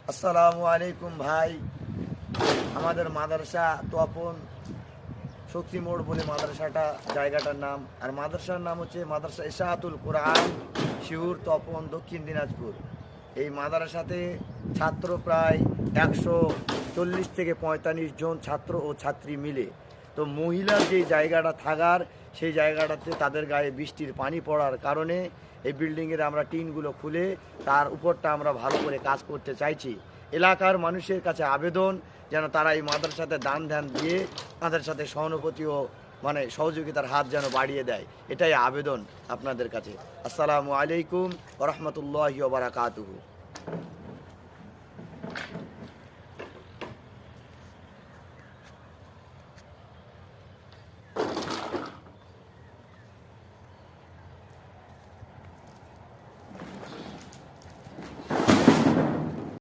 আসসালামু আলাইকুম ভাই। আমাদের মাদ্রাসা তপন শক্তি মোড় বলে মাদ্রাসাটা জায়গাটার নাম, আর মাদ্রাসার নাম হচ্ছে মাদ্রাসা ইশাআতুল কোরআন শিউর তপন, দক্ষিণ দিনাজপুর। এই মাদ্রাসাতে ছাত্র প্রায় 140 থেকে 45 জন ছাত্র ও ছাত্রী মিলে। তো মহিলার যে জায়গাটা থাকার, সেই জায়গাটাতে তাদের গায়ে বৃষ্টির পানি পড়ার কারণে এই বিল্ডিংয়ের আমরা টিনগুলো খুলে তার উপরটা আমরা ভালো করে কাজ করতে চাইছি। এলাকার মানুষের কাছে আবেদন যেন তারা এই মাদ্রাসাতে দান ধ্যান দিয়ে তাদের সাথে সহানুভূতি ও সহযোগিতার হাত যেন বাড়িয়ে দেয়, এটাই আবেদন আপনাদের কাছে। আসসালামু আলাইকুম ওয়া রাহমাতুল্লাহি ওয়া বারাকাতুহু।